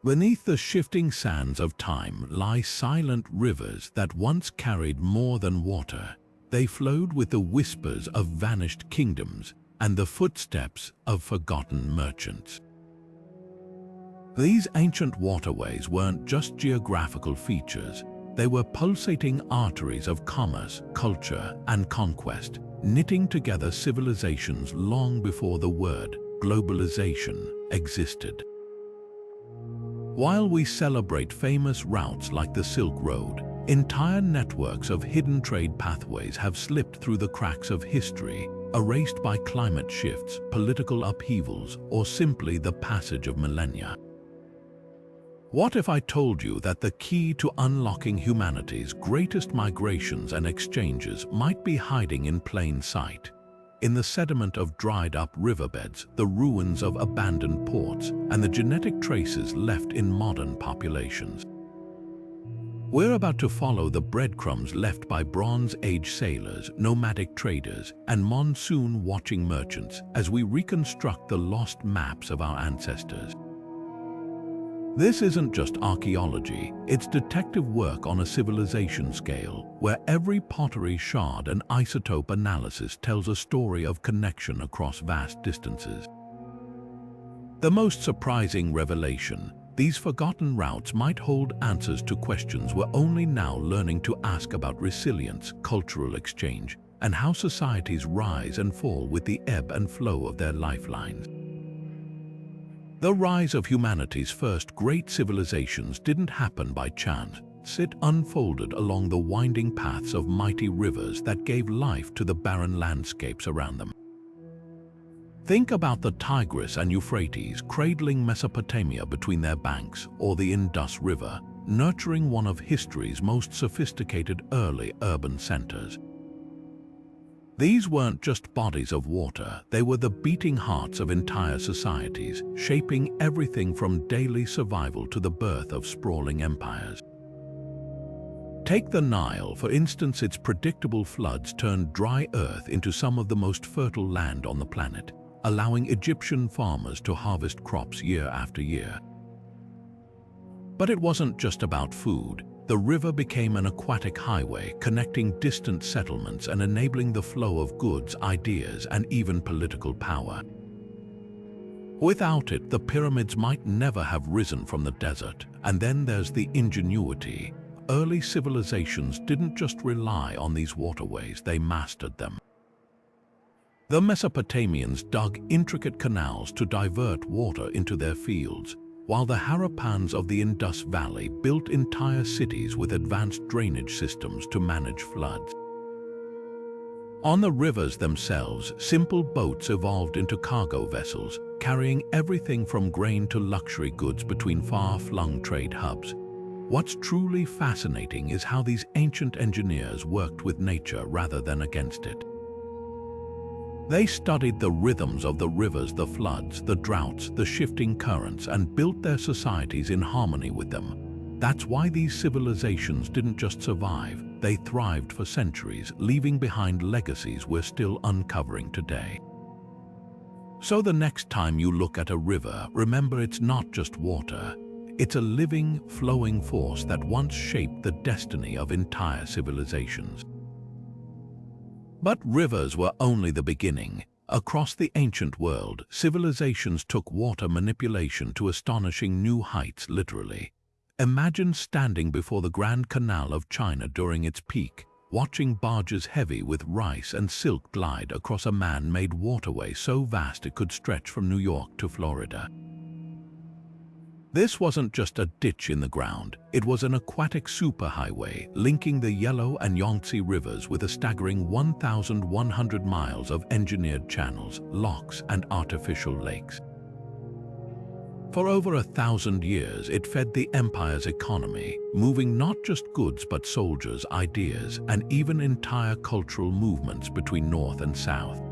Beneath the shifting sands of time lie silent rivers that once carried more than water. They flowed with the whispers of vanished kingdoms and the footsteps of forgotten merchants. These ancient waterways weren't just geographical features. They were pulsating arteries of commerce, culture, and conquest, knitting together civilizations long before the word globalization existed. While we celebrate famous routes like the Silk Road, entire networks of hidden trade pathways have slipped through the cracks of history, erased by climate shifts, political upheavals, or simply the passage of millennia. What if I told you that the key to unlocking humanity's greatest migrations and exchanges might be hiding in plain sight? In the sediment of dried-up riverbeds, the ruins of abandoned ports, and the genetic traces left in modern populations. We're about to follow the breadcrumbs left by Bronze Age sailors, nomadic traders, and monsoon-watching merchants as we reconstruct the lost maps of our ancestors. This isn't just archaeology, it's detective work on a civilization scale, where every pottery shard and isotope analysis tells a story of connection across vast distances. The most surprising revelation: these forgotten routes might hold answers to questions we're only now learning to ask about resilience, cultural exchange, and how societies rise and fall with the ebb and flow of their lifelines. The rise of humanity's first great civilizations didn't happen by chance. It unfolded along the winding paths of mighty rivers that gave life to the barren landscapes around them. Think about the Tigris and Euphrates cradling Mesopotamia between their banks, or the Indus River, nurturing one of history's most sophisticated early urban centers. These weren't just bodies of water, they were the beating hearts of entire societies, shaping everything from daily survival to the birth of sprawling empires. Take the Nile, for instance. Its predictable floods turned dry earth into some of the most fertile land on the planet, allowing Egyptian farmers to harvest crops year after year. But it wasn't just about food. The river became an aquatic highway, connecting distant settlements and enabling the flow of goods, ideas, and even political power. Without it, the pyramids might never have risen from the desert. And then there's the ingenuity. Early civilizations didn't just rely on these waterways, they mastered them. The Mesopotamians dug intricate canals to divert water into their fields, while the Harappans of the Indus Valley built entire cities with advanced drainage systems to manage floods. On the rivers themselves, simple boats evolved into cargo vessels, carrying everything from grain to luxury goods between far-flung trade hubs. What's truly fascinating is how these ancient engineers worked with nature rather than against it. They studied the rhythms of the rivers, the floods, the droughts, the shifting currents, and built their societies in harmony with them. That's why these civilizations didn't just survive, they thrived for centuries, leaving behind legacies we're still uncovering today. So the next time you look at a river, remember it's not just water. It's a living, flowing force that once shaped the destiny of entire civilizations. But rivers were only the beginning. Across the ancient world, civilizations took water manipulation to astonishing new heights, literally. Imagine standing before the Grand Canal of China during its peak, watching barges heavy with rice and silk glide across a man-made waterway so vast it could stretch from New York to Florida. This wasn't just a ditch in the ground, it was an aquatic superhighway linking the Yellow and Yangtze rivers with a staggering 1,100 miles of engineered channels, locks, and artificial lakes. For over 1,000 years, it fed the empire's economy, moving not just goods but soldiers, ideas, and even entire cultural movements between north and south.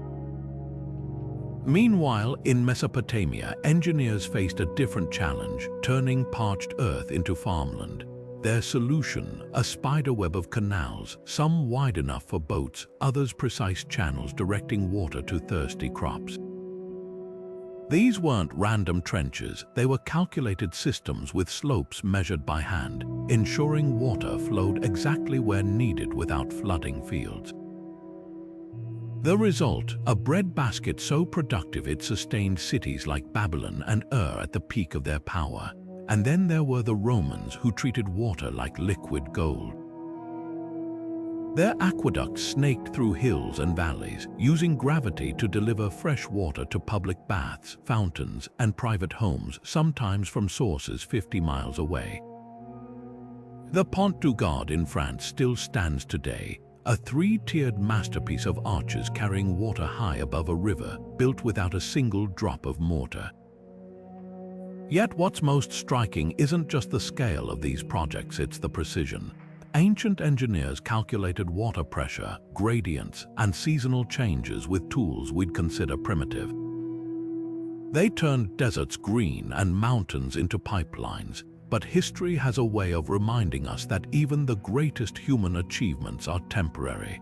Meanwhile, in Mesopotamia, engineers faced a different challenge, turning parched earth into farmland. Their solution, a spiderweb of canals, some wide enough for boats, others precise channels directing water to thirsty crops. These weren't random trenches, they were calculated systems with slopes measured by hand, ensuring water flowed exactly where needed without flooding fields. The result, a breadbasket so productive it sustained cities like Babylon and Ur at the peak of their power. And then there were the Romans who treated water like liquid gold. Their aqueducts snaked through hills and valleys, using gravity to deliver fresh water to public baths, fountains, and private homes, sometimes from sources 50 miles away. The Pont du Gard in France still stands today, a three-tiered masterpiece of arches carrying water high above a river, built without a single drop of mortar. Yet what's most striking isn't just the scale of these projects, it's the precision. Ancient engineers calculated water pressure, gradients, and seasonal changes with tools we'd consider primitive. They turned deserts green and mountains into pipelines, but history has a way of reminding us that even the greatest human achievements are temporary.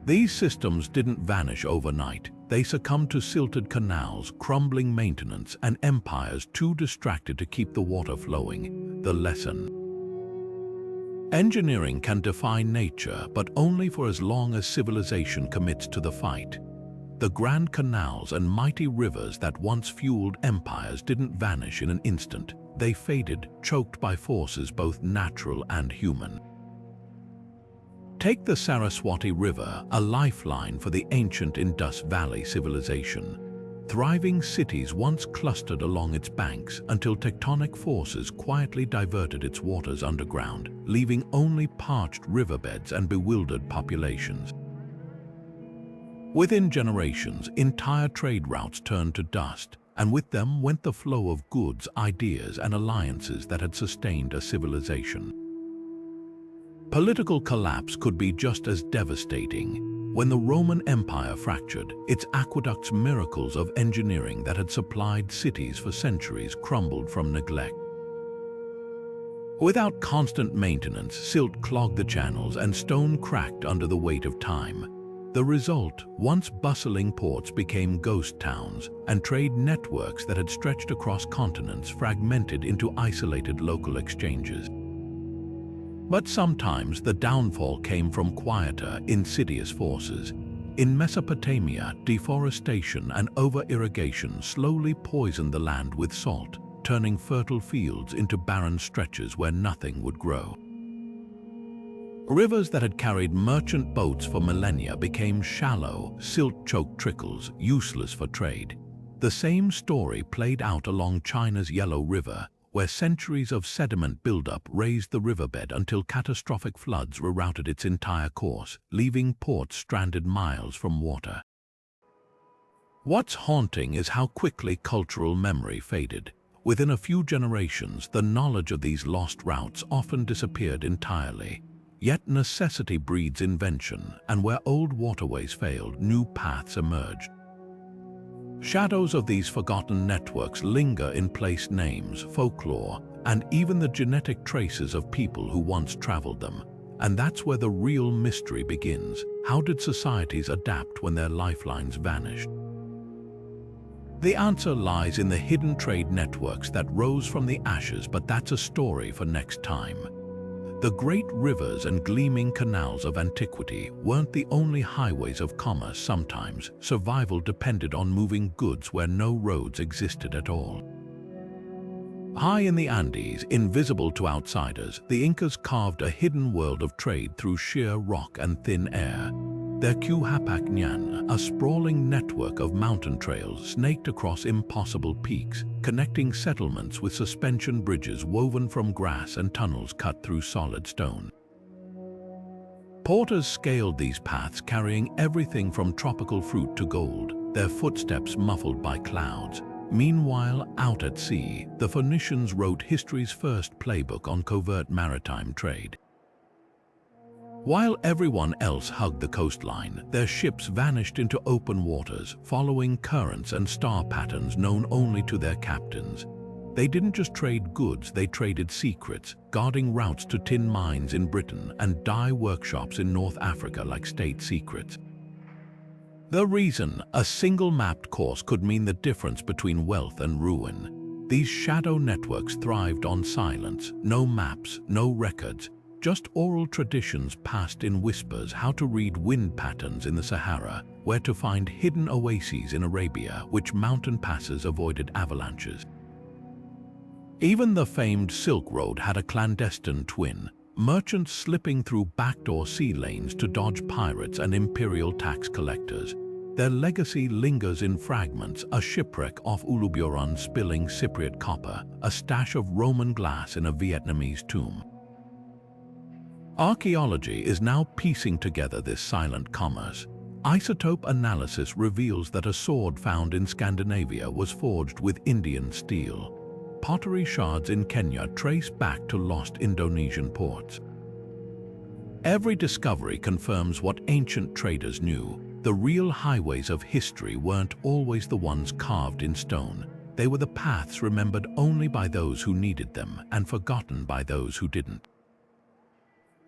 These systems didn't vanish overnight. They succumbed to silted canals, crumbling maintenance, and empires too distracted to keep the water flowing. The lesson: engineering can defy nature, but only for as long as civilization commits to the fight. The grand canals and mighty rivers that once fueled empires didn't vanish in an instant. They faded, choked by forces both natural and human. Take the Saraswati River, a lifeline for the ancient Indus Valley civilization. Thriving cities once clustered along its banks until tectonic forces quietly diverted its waters underground, leaving only parched riverbeds and bewildered populations. Within generations, entire trade routes turned to dust, and with them went the flow of goods, ideas, and alliances that had sustained a civilization. Political collapse could be just as devastating. When the Roman Empire fractured, its aqueducts, miracles of engineering that had supplied cities for centuries, crumbled from neglect. Without constant maintenance, silt clogged the channels and stone cracked under the weight of time. The result, once bustling ports became ghost towns, and trade networks that had stretched across continents fragmented into isolated local exchanges. But sometimes the downfall came from quieter, insidious forces. In Mesopotamia, deforestation and over-irrigation slowly poisoned the land with salt, turning fertile fields into barren stretches where nothing would grow. Rivers that had carried merchant boats for millennia became shallow, silt-choked trickles, useless for trade. The same story played out along China's Yellow River, where centuries of sediment buildup raised the riverbed until catastrophic floods rerouted its entire course, leaving ports stranded miles from water. What's haunting is how quickly cultural memory faded. Within a few generations, the knowledge of these lost routes often disappeared entirely. Yet necessity breeds invention, and where old waterways failed, new paths emerged. Shadows of these forgotten networks linger in place names, folklore, and even the genetic traces of people who once traveled them. And that's where the real mystery begins. How did societies adapt when their lifelines vanished? The answer lies in the hidden trade networks that rose from the ashes, but that's a story for next time. The great rivers and gleaming canals of antiquity weren't the only highways of commerce. Sometimes survival depended on moving goods where no roads existed at all. High in the Andes, invisible to outsiders, the Incas carved a hidden world of trade through sheer rock and thin air. Their Q-Hapak-Nyan, a sprawling network of mountain trails snaked across impossible peaks, connecting settlements with suspension bridges woven from grass and tunnels cut through solid stone. Porters scaled these paths carrying everything from tropical fruit to gold, their footsteps muffled by clouds. Meanwhile, out at sea, the Phoenicians wrote history's first playbook on covert maritime trade. While everyone else hugged the coastline, their ships vanished into open waters, following currents and star patterns known only to their captains. They didn't just trade goods, they traded secrets, guarding routes to tin mines in Britain and dye workshops in North Africa like state secrets. The reason: a single mapped course could mean the difference between wealth and ruin. These shadow networks thrived on silence, no maps, no records, just oral traditions passed in whispers: how to read wind patterns in the Sahara, where to find hidden oases in Arabia, which mountain passes avoided avalanches. Even the famed Silk Road had a clandestine twin, merchants slipping through backdoor sea lanes to dodge pirates and imperial tax collectors. Their legacy lingers in fragments: a shipwreck off Uluburan spilling Cypriot copper, a stash of Roman glass in a Vietnamese tomb. Archaeology is now piecing together this silent commerce. Isotope analysis reveals that a sword found in Scandinavia was forged with Indian steel. Pottery shards in Kenya trace back to lost Indonesian ports. Every discovery confirms what ancient traders knew: the real highways of history weren't always the ones carved in stone. They were the paths remembered only by those who needed them and forgotten by those who didn't.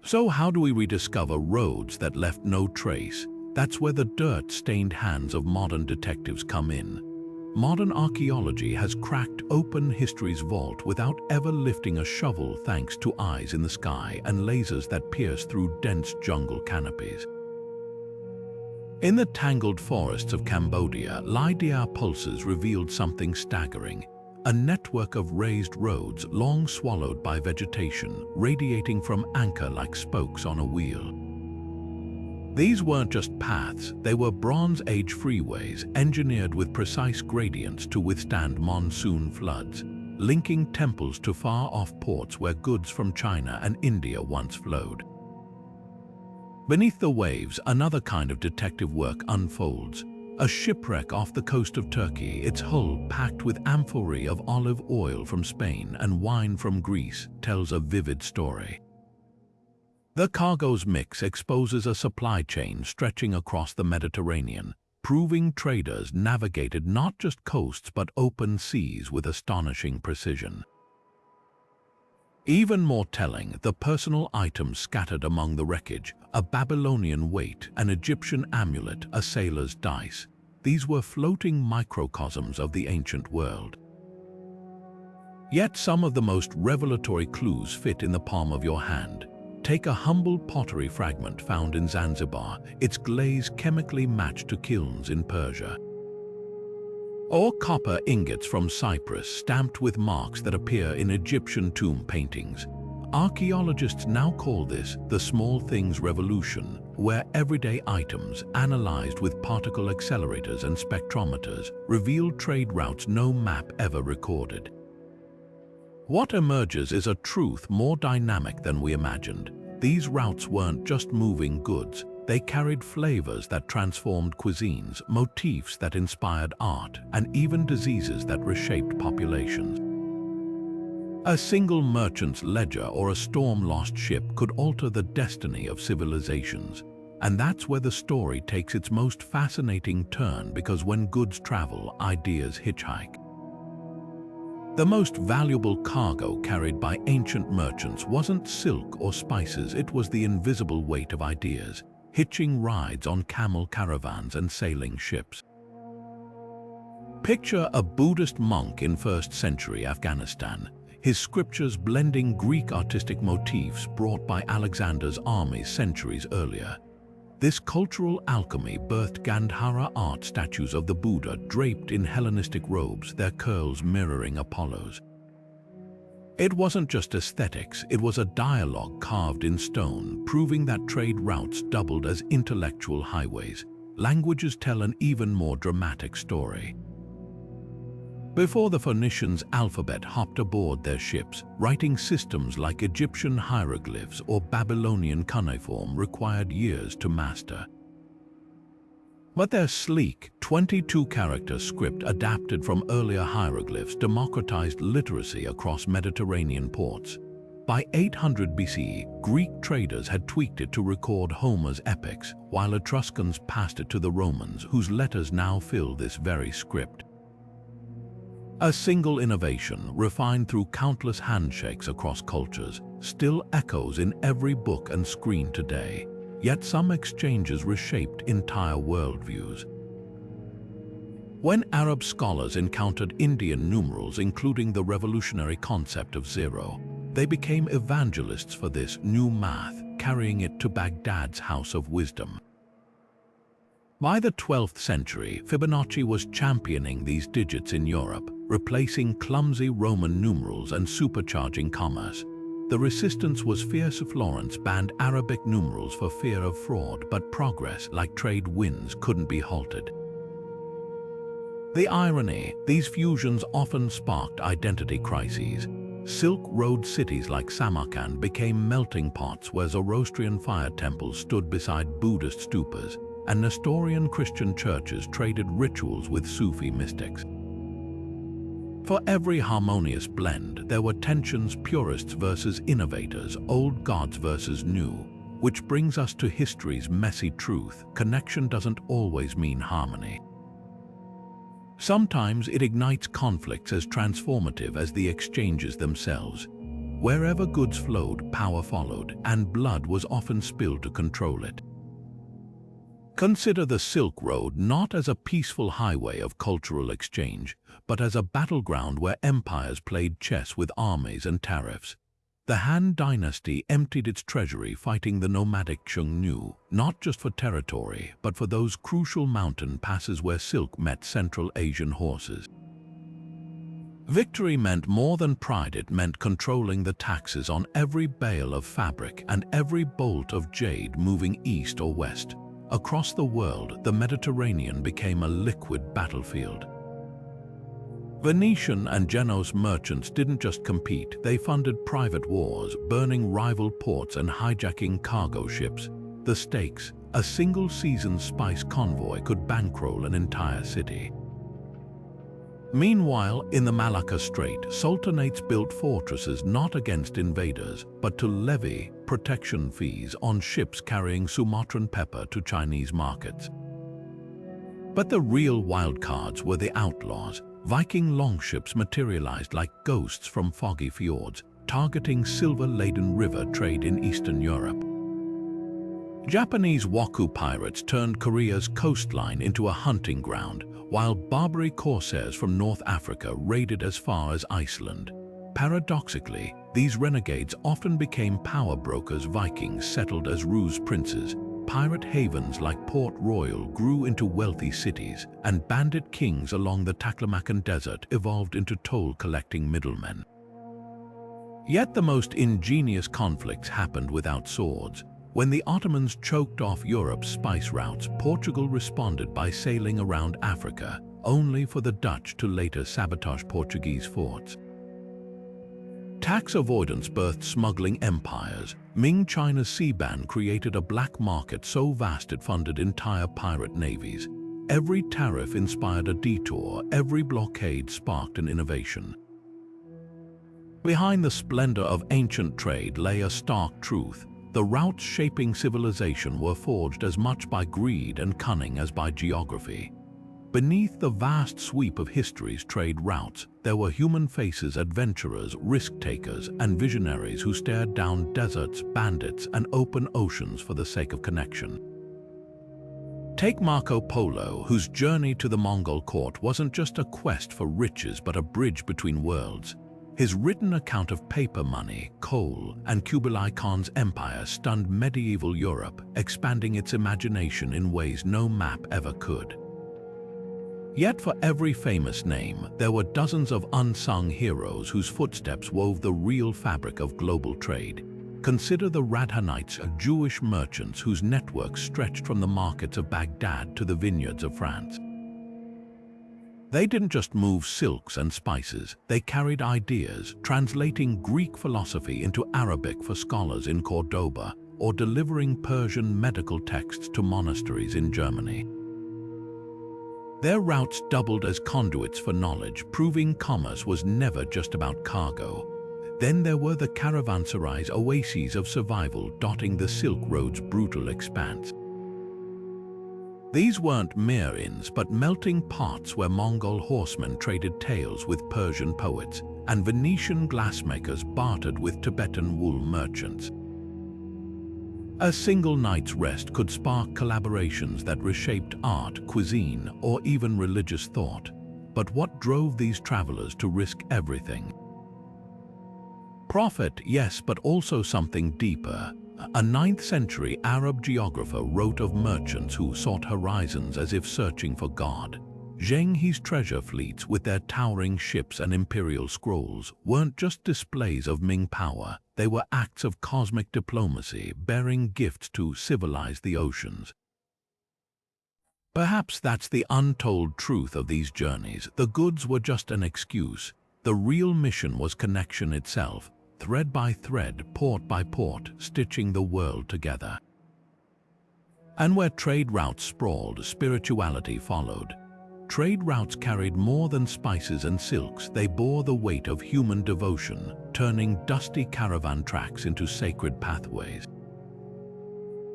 So how do we rediscover roads that left no trace? That's where the dirt-stained hands of modern detectives come in. Modern archaeology has cracked open history's vault without ever lifting a shovel, thanks to eyes in the sky and lasers that pierce through dense jungle canopies. In the tangled forests of Cambodia, Lydia pulses revealed something staggering: a network of raised roads long swallowed by vegetation, radiating from anchor like spokes on a wheel. These weren't just paths, they were Bronze Age freeways engineered with precise gradients to withstand monsoon floods, linking temples to far-off ports where goods from China and India once flowed. Beneath the waves, another kind of detective work unfolds. A shipwreck off the coast of Turkey, its hull packed with amphorae of olive oil from Spain and wine from Greece, tells a vivid story. The cargo's mix exposes a supply chain stretching across the Mediterranean, proving traders navigated not just coasts but open seas with astonishing precision. Even more telling, the personal items scattered among the wreckage: a Babylonian weight, an Egyptian amulet, a sailor's dice. These were floating microcosms of the ancient world. Yet some of the most revelatory clues fit in the palm of your hand. Take a humble pottery fragment found in Zanzibar, its glaze chemically matched to kilns in Persia. Or copper ingots from Cyprus stamped with marks that appear in Egyptian tomb paintings. Archaeologists now call this the small things revolution, where everyday items, analyzed with particle accelerators and spectrometers, reveal trade routes no map ever recorded. What emerges is a truth more dynamic than we imagined. These routes weren't just moving goods, they carried flavors that transformed cuisines, motifs that inspired art, and even diseases that reshaped populations. A single merchant's ledger or a storm-lost ship could alter the destiny of civilizations. And that's where the story takes its most fascinating turn, because when goods travel, ideas hitchhike. The most valuable cargo carried by ancient merchants wasn't silk or spices, it was the invisible weight of ideas, hitching rides on camel caravans and sailing ships. Picture a Buddhist monk in 1st century Afghanistan, his scriptures blending Greek artistic motifs brought by Alexander's armies centuries earlier. This cultural alchemy birthed Gandhara art statues of the Buddha draped in Hellenistic robes, their curls mirroring Apollo's. It wasn't just aesthetics, it was a dialogue carved in stone, proving that trade routes doubled as intellectual highways. Languages tell an even more dramatic story. Before the Phoenicians' alphabet hopped aboard their ships, writing systems like Egyptian hieroglyphs or Babylonian cuneiform required years to master. But their sleek, 22-character script adapted from earlier hieroglyphs democratized literacy across Mediterranean ports. By 800 BCE, Greek traders had tweaked it to record Homer's epics, while Etruscans passed it to the Romans, whose letters now fill this very script. A single innovation, refined through countless handshakes across cultures, still echoes in every book and screen today. Yet some exchanges reshaped entire worldviews. When Arab scholars encountered Indian numerals, including the revolutionary concept of zero, they became evangelists for this new math, carrying it to Baghdad's House of Wisdom. By the 12th century, Fibonacci was championing these digits in Europe, replacing clumsy Roman numerals and supercharging commerce. The resistance was fierce. Florence banned Arabic numerals for fear of fraud, but progress, like trade winds, couldn't be halted. The irony, these fusions often sparked identity crises. Silk Road cities like Samarkand became melting pots where Zoroastrian fire temples stood beside Buddhist stupas, and Nestorian Christian churches traded rituals with Sufi mystics. For every harmonious blend, there were tensions: purists versus innovators, old gods versus new. Which brings us to history's messy truth: connection doesn't always mean harmony. Sometimes it ignites conflicts as transformative as the exchanges themselves. Wherever goods flowed, power followed, and blood was often spilled to control it. Consider the Silk Road not as a peaceful highway of cultural exchange, but as a battleground where empires played chess with armies and tariffs. The Han dynasty emptied its treasury fighting the nomadic Xiongnu, not just for territory, but for those crucial mountain passes where silk met Central Asian horses. Victory meant more than pride. It meant controlling the taxes on every bale of fabric and every bolt of jade moving east or west. Across the world, the Mediterranean became a liquid battlefield. Venetian and Genoese merchants didn't just compete, they funded private wars, burning rival ports and hijacking cargo ships. The stakes: a single season's spice convoy could bankroll an entire city. Meanwhile, in the Malacca Strait, sultanates built fortresses not against invaders, but to levy protection fees on ships carrying Sumatran pepper to Chinese markets. But the real wildcards were the outlaws. Viking longships materialized like ghosts from foggy fjords, targeting silver-laden river trade in Eastern Europe. Japanese Waku pirates turned Korea's coastline into a hunting ground, while Barbary corsairs from North Africa raided as far as Iceland. Paradoxically, these renegades often became power brokers. Vikings settled as ruse princes. Pirate havens like Port Royal grew into wealthy cities, and bandit kings along the Taklamakan Desert evolved into toll-collecting middlemen. Yet the most ingenious conflicts happened without swords. When the Ottomans choked off Europe's spice routes, Portugal responded by sailing around Africa, only for the Dutch to later sabotage Portuguese forts. Tax avoidance birthed smuggling empires. Ming China's sea ban created a black market so vast it funded entire pirate navies. Every tariff inspired a detour, every blockade sparked an innovation. Behind the splendor of ancient trade lay a stark truth. The routes shaping civilization were forged as much by greed and cunning as by geography. Beneath the vast sweep of history's trade routes, there were human faces: adventurers, risk-takers, and visionaries who stared down deserts, bandits, and open oceans for the sake of connection. Take Marco Polo, whose journey to the Mongol court wasn't just a quest for riches but a bridge between worlds. His written account of paper money, coal, and Kublai Khan's empire stunned medieval Europe, expanding its imagination in ways no map ever could. Yet for every famous name, there were dozens of unsung heroes whose footsteps wove the real fabric of global trade. Consider the Radhanites, Jewish merchants whose networks stretched from the markets of Baghdad to the vineyards of France. They didn't just move silks and spices, they carried ideas, translating Greek philosophy into Arabic for scholars in Cordoba, or delivering Persian medical texts to monasteries in Germany. Their routes doubled as conduits for knowledge, proving commerce was never just about cargo. Then there were the caravanserais, oases of survival dotting the Silk Road's brutal expanse. These weren't mere inns, but melting pots where Mongol horsemen traded tales with Persian poets, and Venetian glassmakers bartered with Tibetan wool merchants. A single night's rest could spark collaborations that reshaped art, cuisine, or even religious thought. But what drove these travelers to risk everything? Profit, yes, but also something deeper. A 9th century Arab geographer wrote of merchants who sought horizons as if searching for God. Zhenghi's treasure fleets, with their towering ships and imperial scrolls, weren't just displays of Ming power. They were acts of cosmic diplomacy, bearing gifts to civilize the oceans. Perhaps that's the untold truth of these journeys. The goods were just an excuse. The real mission was connection itself, thread by thread, port by port, stitching the world together. And where trade routes sprawled, spirituality followed. Trade routes carried more than spices and silks. They bore the weight of human devotion, turning dusty caravan tracks into sacred pathways.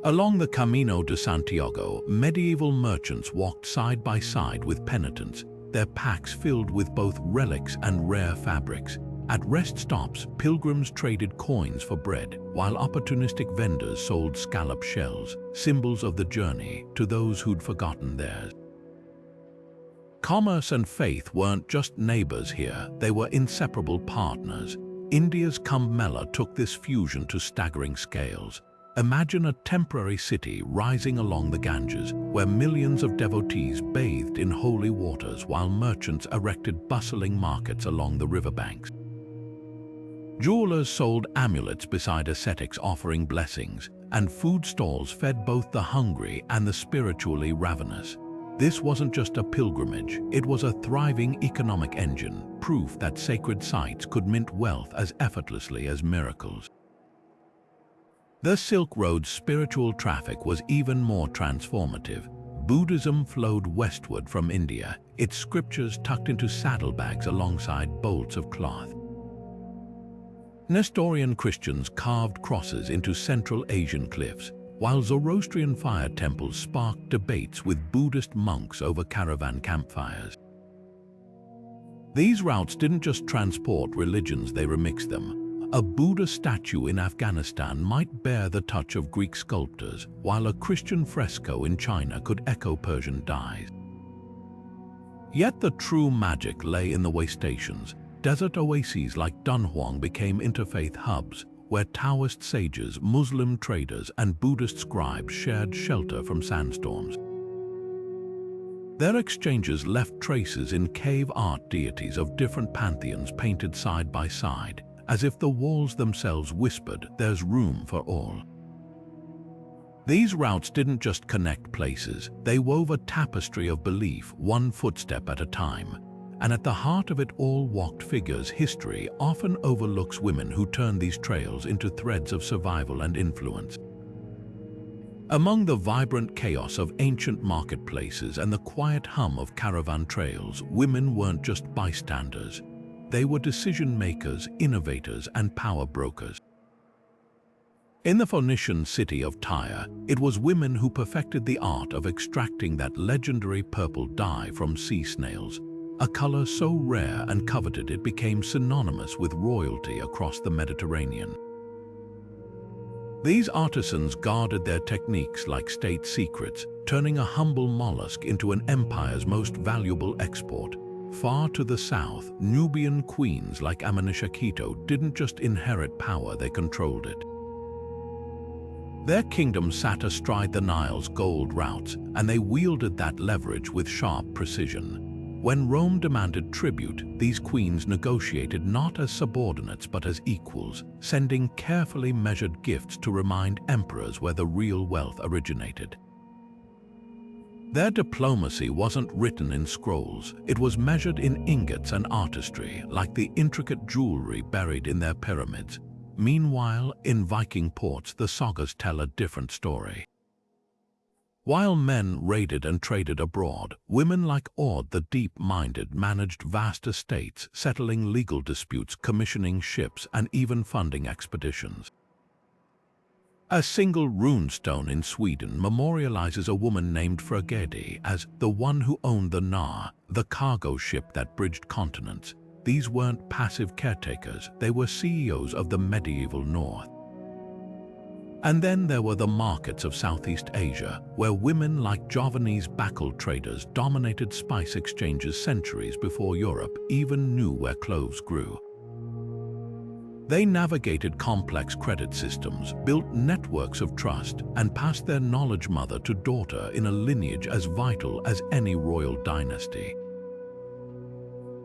Along the Camino de Santiago, medieval merchants walked side by side with penitents, their packs filled with both relics and rare fabrics. At rest stops, pilgrims traded coins for bread, while opportunistic vendors sold scallop shells, symbols of the journey, to those who'd forgotten theirs. Commerce and faith weren't just neighbors here, they were inseparable partners. India's Kumbh Mela took this fusion to staggering scales. Imagine a temporary city rising along the Ganges, where millions of devotees bathed in holy waters while merchants erected bustling markets along the riverbanks. Jewelers sold amulets beside ascetics offering blessings, and food stalls fed both the hungry and the spiritually ravenous. This wasn't just a pilgrimage, it was a thriving economic engine, proof that sacred sites could mint wealth as effortlessly as miracles. The Silk Road's spiritual traffic was even more transformative. Buddhism flowed westward from India, its scriptures tucked into saddlebags alongside bolts of cloth. Nestorian Christians carved crosses into Central Asian cliffs, while Zoroastrian fire temples sparked debates with Buddhist monks over caravan campfires. These routes didn't just transport religions, they remixed them. A Buddha statue in Afghanistan might bear the touch of Greek sculptors, while a Christian fresco in China could echo Persian dyes. Yet the true magic lay in the way stations. Desert oases like Dunhuang became interfaith hubs, where Taoist sages, Muslim traders, and Buddhist scribes shared shelter from sandstorms. Their exchanges left traces in cave art, deities of different pantheons painted side by side, as if the walls themselves whispered, "There's room for all." These routes didn't just connect places, they wove a tapestry of belief, one footstep at a time. And at the heart of it all walked figures history often overlooks, women who turned these trails into threads of survival and influence. Among the vibrant chaos of ancient marketplaces and the quiet hum of caravan trails, women weren't just bystanders. They were decision makers, innovators, and power brokers. In the Phoenician city of Tyre, it was women who perfected the art of extracting that legendary purple dye from sea snails, a color so rare and coveted it became synonymous with royalty across the Mediterranean. These artisans guarded their techniques like state secrets, turning a humble mollusk into an empire's most valuable export. Far to the south, Nubian queens like Amenishakito didn't just inherit power, they controlled it. Their kingdom sat astride the Nile's gold routes, and they wielded that leverage with sharp precision. When Rome demanded tribute, these queens negotiated not as subordinates but as equals, sending carefully measured gifts to remind emperors where the real wealth originated. Their diplomacy wasn't written in scrolls, it was measured in ingots and artistry, like the intricate jewelry buried in their pyramids. Meanwhile, in Viking ports, the sagas tell a different story. While men raided and traded abroad, women like Aud the Deep-Minded managed vast estates, settling legal disputes, commissioning ships, and even funding expeditions. A single runestone in Sweden memorializes a woman named Fragility as the one who owned the Nar, the cargo ship that bridged continents. These weren't passive caretakers, they were CEOs of the medieval North. And then there were the markets of Southeast Asia, where women like Javanese Bakel traders dominated spice exchanges centuries before Europe even knew where cloves grew. They navigated complex credit systems, built networks of trust, and passed their knowledge mother to daughter in a lineage as vital as any royal dynasty.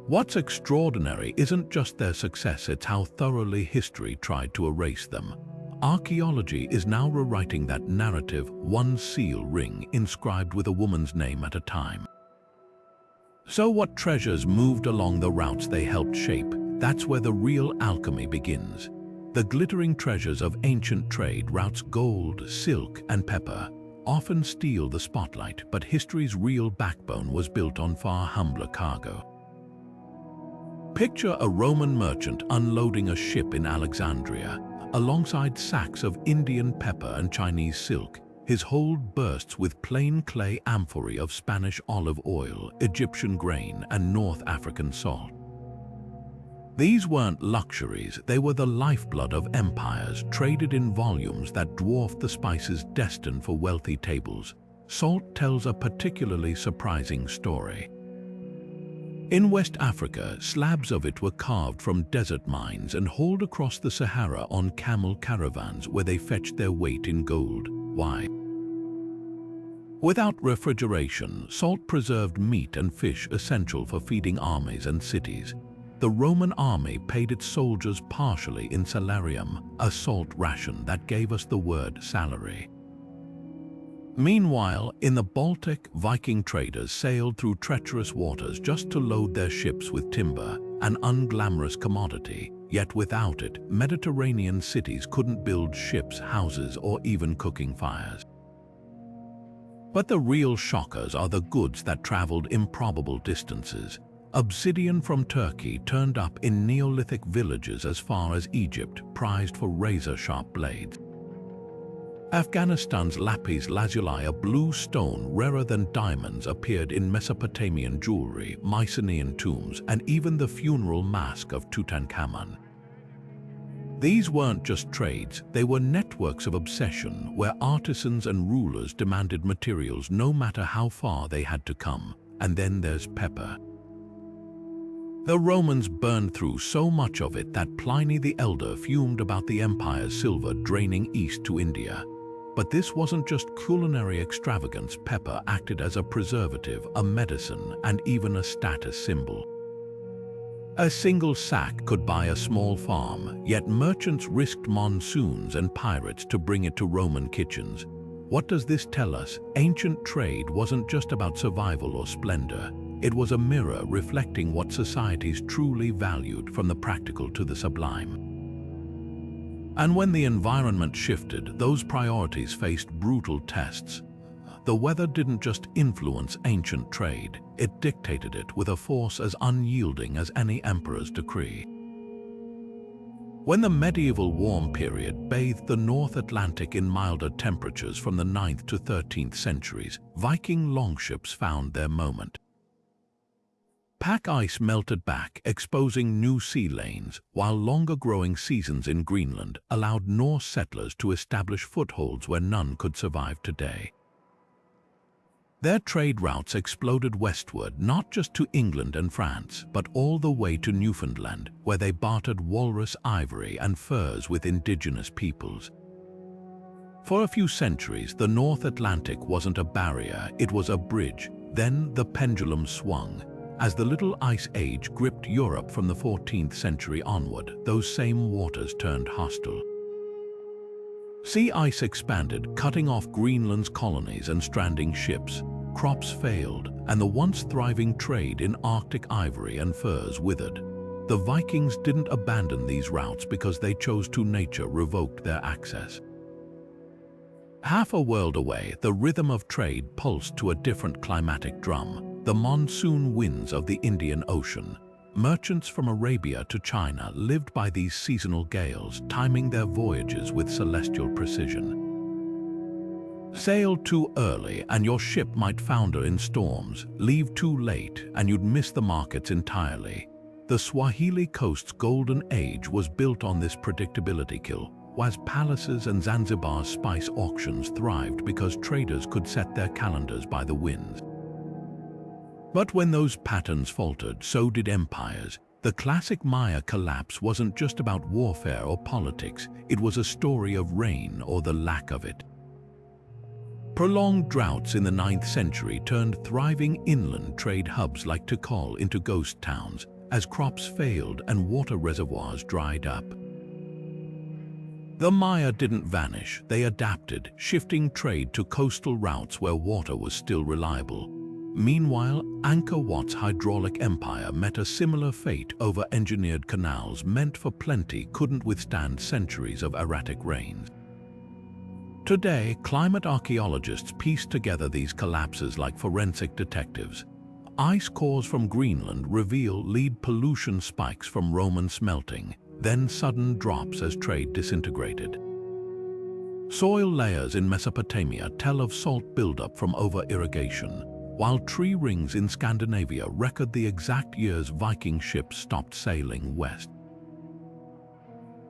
What's extraordinary isn't just their success, it's how thoroughly history tried to erase them. Archaeology is now rewriting that narrative, one seal ring inscribed with a woman's name at a time. So what treasures moved along the routes they helped shape? That's where the real alchemy begins. The glittering treasures of ancient trade routes, gold, silk, and pepper, often steal the spotlight, but history's real backbone was built on far humbler cargo. Picture a Roman merchant unloading a ship in Alexandria, alongside sacks of Indian pepper and Chinese silk. His hold bursts with plain clay amphorae of Spanish olive oil, Egyptian grain, and North African salt. These weren't luxuries, they were the lifeblood of empires, traded in volumes that dwarfed the spices destined for wealthy tables. Salt tells a particularly surprising story. In West Africa, slabs of it were carved from desert mines and hauled across the Sahara on camel caravans where they fetched their weight in gold. Why? Without refrigeration, salt preserved meat and fish essential for feeding armies and cities. The Roman army paid its soldiers partially in salarium, a salt ration that gave us the word salary. Meanwhile, in the Baltic, Viking traders sailed through treacherous waters just to load their ships with timber, an unglamorous commodity. Yet without it, Mediterranean cities couldn't build ships, houses, or even cooking fires. But the real shockers are the goods that traveled improbable distances. Obsidian from Turkey turned up in Neolithic villages as far as Egypt, prized for razor-sharp blades. Afghanistan's lapis lazuli, a blue stone rarer than diamonds, appeared in Mesopotamian jewelry, Mycenaean tombs, and even the funeral mask of Tutankhamun. These weren't just trades, they were networks of obsession where artisans and rulers demanded materials no matter how far they had to come. And then there's pepper. The Romans burned through so much of it that Pliny the Elder fumed about the empire's silver draining east to India. But this wasn't just culinary extravagance. Pepper acted as a preservative, a medicine, and even a status symbol. A single sack could buy a small farm, yet merchants risked monsoons and pirates to bring it to Roman kitchens. What does this tell us? Ancient trade wasn't just about survival or splendor. It was a mirror reflecting what societies truly valued, from the practical to the sublime. And when the environment shifted, those priorities faced brutal tests. The weather didn't just influence ancient trade, it dictated it with a force as unyielding as any emperor's decree. When the medieval warm period bathed the North Atlantic in milder temperatures from the 9th to 13th centuries, Viking longships found their moment. Pack ice melted back, exposing new sea lanes, while longer growing seasons in Greenland allowed Norse settlers to establish footholds where none could survive today. Their trade routes exploded westward, not just to England and France, but all the way to Newfoundland, where they bartered walrus ivory and furs with indigenous peoples. For a few centuries, the North Atlantic wasn't a barrier, it was a bridge. Then the pendulum swung. As the Little Ice Age gripped Europe from the 14th century onward, those same waters turned hostile. Sea ice expanded, cutting off Greenland's colonies and stranding ships. Crops failed, and the once thriving trade in Arctic ivory and furs withered. The Vikings didn't abandon these routes because they chose to. Nature revoked their access. Half a world away, the rhythm of trade pulsed to a different climatic drum. The monsoon winds of the Indian Ocean. Merchants from Arabia to China lived by these seasonal gales, timing their voyages with celestial precision. Sail too early and your ship might founder in storms. Leave too late and you'd miss the markets entirely. The Swahili coast's golden age was built on this predictability. whereas palaces and Zanzibar's spice auctions thrived because traders could set their calendars by the winds. But when those patterns faltered, so did empires. The classic Maya collapse wasn't just about warfare or politics, it was a story of rain or the lack of it. Prolonged droughts in the 9th century turned thriving inland trade hubs like Tikal into ghost towns as crops failed and water reservoirs dried up. The Maya didn't vanish, they adapted, shifting trade to coastal routes where water was still reliable. Meanwhile, Angkor Wat's hydraulic empire met a similar fate over engineered canals meant for plenty couldn't withstand centuries of erratic rains. Today, climate archaeologists piece together these collapses like forensic detectives. Ice cores from Greenland reveal lead pollution spikes from Roman smelting, then sudden drops as trade disintegrated. Soil layers in Mesopotamia tell of salt buildup from over-irrigation, while tree rings in Scandinavia record the exact years Viking ships stopped sailing west.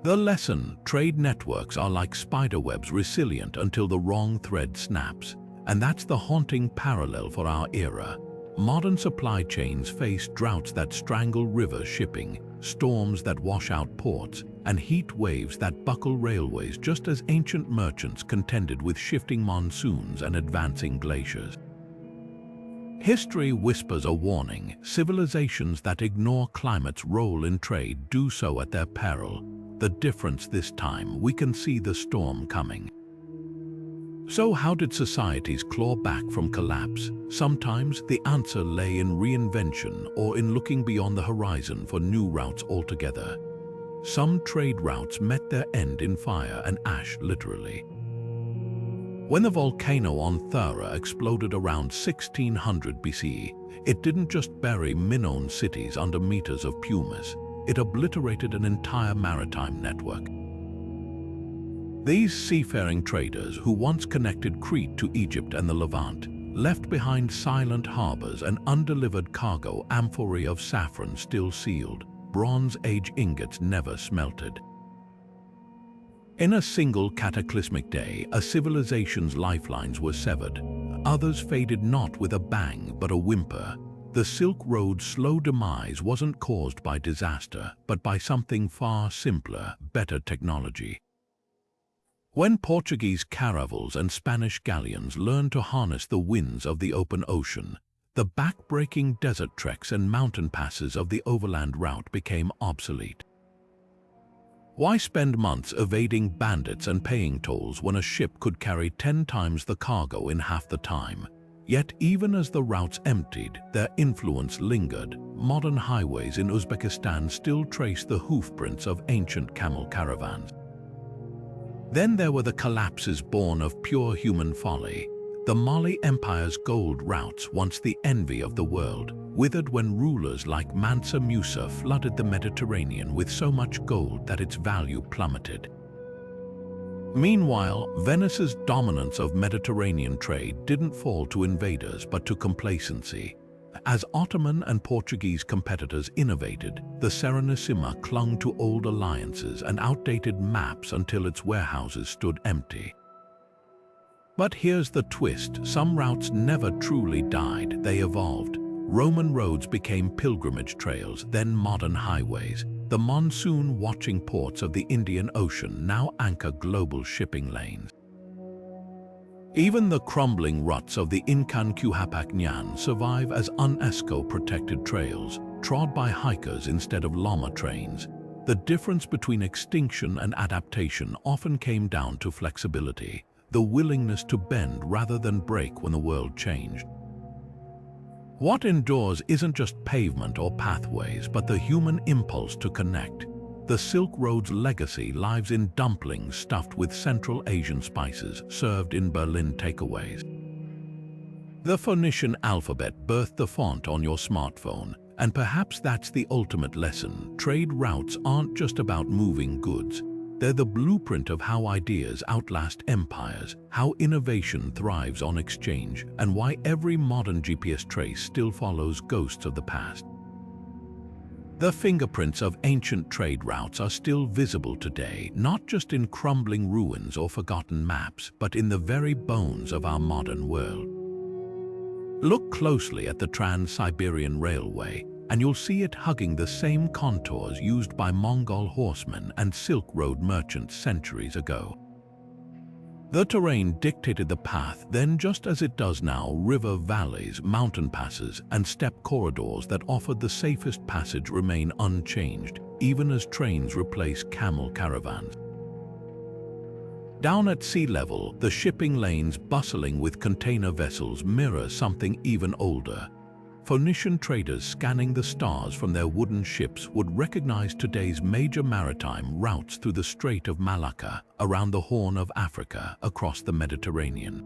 The lesson: trade networks are like spiderwebs, resilient until the wrong thread snaps. And that's the haunting parallel for our era. Modern supply chains face droughts that strangle river shipping, storms that wash out ports, and heat waves that buckle railways, just as ancient merchants contended with shifting monsoons and advancing glaciers. History whispers a warning: civilizations that ignore climate's role in trade do so at their peril. The difference this time: we can see the storm coming. So how did societies claw back from collapse? Sometimes the answer lay in reinvention or in looking beyond the horizon for new routes altogether. Some trade routes met their end in fire and ash, literally. When the volcano on Thera exploded around 1600 BCE, it didn't just bury Minoan cities under meters of pumice, it obliterated an entire maritime network. These seafaring traders, who once connected Crete to Egypt and the Levant, left behind silent harbors and undelivered cargo, amphorae of saffron still sealed, Bronze Age ingots never smelted. In a single cataclysmic day, a civilization's lifelines were severed. Others faded not with a bang but a whimper. The Silk Road's slow demise wasn't caused by disaster, but by something far simpler: better technology. When Portuguese caravels and Spanish galleons learned to harness the winds of the open ocean, the back-breaking desert treks and mountain passes of the overland route became obsolete. Why spend months evading bandits and paying tolls when a ship could carry 10 times the cargo in half the time? Yet even as the routes emptied, their influence lingered. Modern highways in Uzbekistan still trace the hoofprints of ancient camel caravans. Then there were the collapses born of pure human folly. The Mali Empire's gold routes, once the envy of the world, withered when rulers like Mansa Musa flooded the Mediterranean with so much gold that its value plummeted. Meanwhile, Venice's dominance of Mediterranean trade didn't fall to invaders but to complacency. As Ottoman and Portuguese competitors innovated, the Serenissima clung to old alliances and outdated maps until its warehouses stood empty. But here's the twist: some routes never truly died, they evolved. Roman roads became pilgrimage trails, then modern highways. The monsoon-watching ports of the Indian Ocean now anchor global shipping lanes. Even the crumbling ruts of the Incan Cuhapak Nyan survive as UNESCO-protected trails, trod by hikers instead of llama trains. The difference between extinction and adaptation often came down to flexibility, the willingness to bend rather than break when the world changed. What endures isn't just pavement or pathways, but the human impulse to connect. The Silk Road's legacy lies in dumplings stuffed with Central Asian spices, served in Berlin takeaways. The Phoenician alphabet birthed the font on your smartphone, and perhaps that's the ultimate lesson. Trade routes aren't just about moving goods. They're the blueprint of how ideas outlast empires, how innovation thrives on exchange, and why every modern GPS trace still follows ghosts of the past. The fingerprints of ancient trade routes are still visible today, not just in crumbling ruins or forgotten maps, but in the very bones of our modern world. Look closely at the Trans-Siberian Railway, and you'll see it hugging the same contours used by Mongol horsemen and Silk Road merchants centuries ago. The terrain dictated the path then, just as it does now: river valleys, mountain passes, and steppe corridors that offered the safest passage remain unchanged, even as trains replace camel caravans. Down at sea level, the shipping lanes bustling with container vessels mirror something even older. Phoenician traders scanning the stars from their wooden ships would recognize today's major maritime routes through the Strait of Malacca, around the Horn of Africa, across the Mediterranean.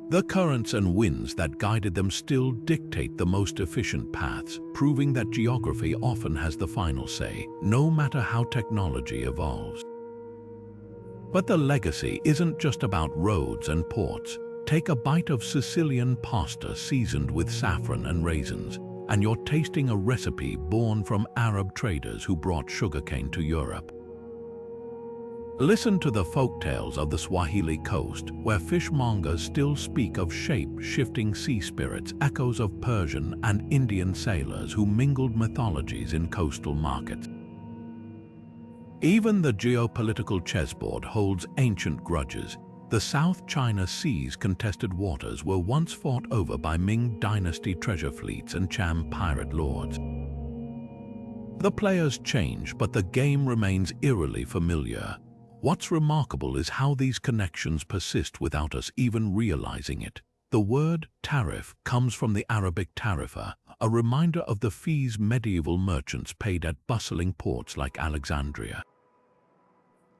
The currents and winds that guided them still dictate the most efficient paths, proving that geography often has the final say, no matter how technology evolves. But the legacy isn't just about roads and ports. Take a bite of Sicilian pasta seasoned with saffron and raisins, and you're tasting a recipe born from Arab traders who brought sugarcane to Europe. Listen to the folktales of the Swahili coast, where fishmongers still speak of shape-shifting sea spirits, echoes of Persian and Indian sailors who mingled mythologies in coastal markets. Even the geopolitical chessboard holds ancient grudges. The South China Sea's contested waters were once fought over by Ming Dynasty treasure fleets and Cham pirate lords. The players change, but the game remains eerily familiar. What's remarkable is how these connections persist without us even realizing it. The word tariff comes from the Arabic tarifa, a reminder of the fees medieval merchants paid at bustling ports like Alexandria.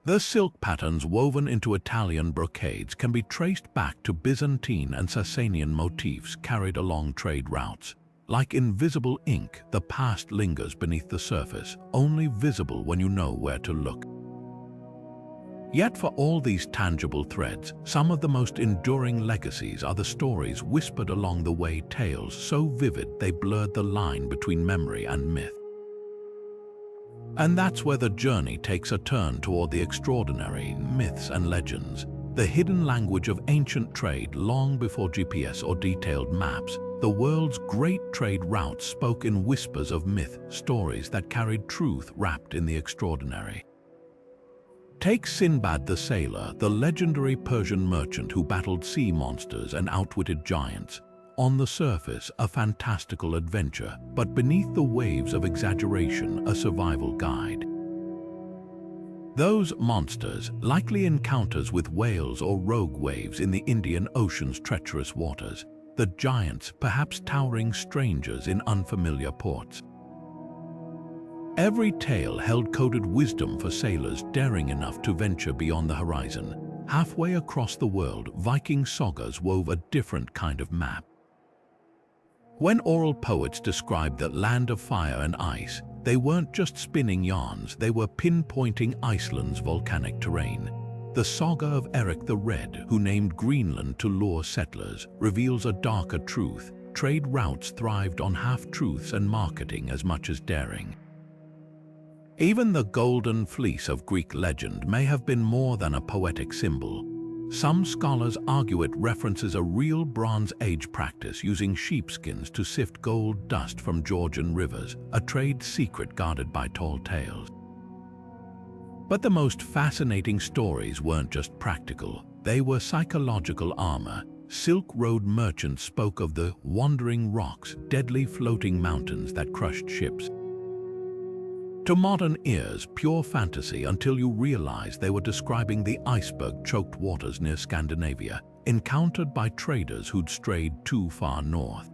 The silk patterns woven into Italian brocades can be traced back to Byzantine and Sasanian motifs carried along trade routes. Like invisible ink, the past lingers beneath the surface, only visible when you know where to look. Yet for all these tangible threads, some of the most enduring legacies are the stories whispered along the way, tales so vivid they blurred the line between memory and myth. And that's where the journey takes a turn toward the extraordinary, myths and legends, the hidden language of ancient trade long before GPS or detailed maps. The world's great trade routes spoke in whispers of myth, stories that carried truth wrapped in the extraordinary. Take Sinbad the Sailor, the legendary Persian merchant who battled sea monsters and outwitted giants. On the surface, a fantastical adventure, but beneath the waves of exaggeration, a survival guide. Those monsters, likely encounters with whales or rogue waves in the Indian Ocean's treacherous waters. The giants, perhaps towering strangers in unfamiliar ports. Every tale held coded wisdom for sailors daring enough to venture beyond the horizon. Halfway across the world, Viking sagas wove a different kind of map. When oral poets described the land of fire and ice, they weren't just spinning yarns, they were pinpointing Iceland's volcanic terrain. The saga of Eric the Red, who named Greenland to lure settlers, reveals a darker truth. Trade routes thrived on half-truths and marketing as much as daring. Even the golden fleece of Greek legend may have been more than a poetic symbol. Some scholars argue it references a real Bronze Age practice using sheepskins to sift gold dust from Georgian rivers, a trade secret guarded by tall tales. But the most fascinating stories weren't just practical, they were psychological armor. Silk Road merchants spoke of the wandering rocks, deadly floating mountains that crushed ships. To modern ears, pure fantasy until you realize they were describing the iceberg-choked waters near Scandinavia, encountered by traders who'd strayed too far north.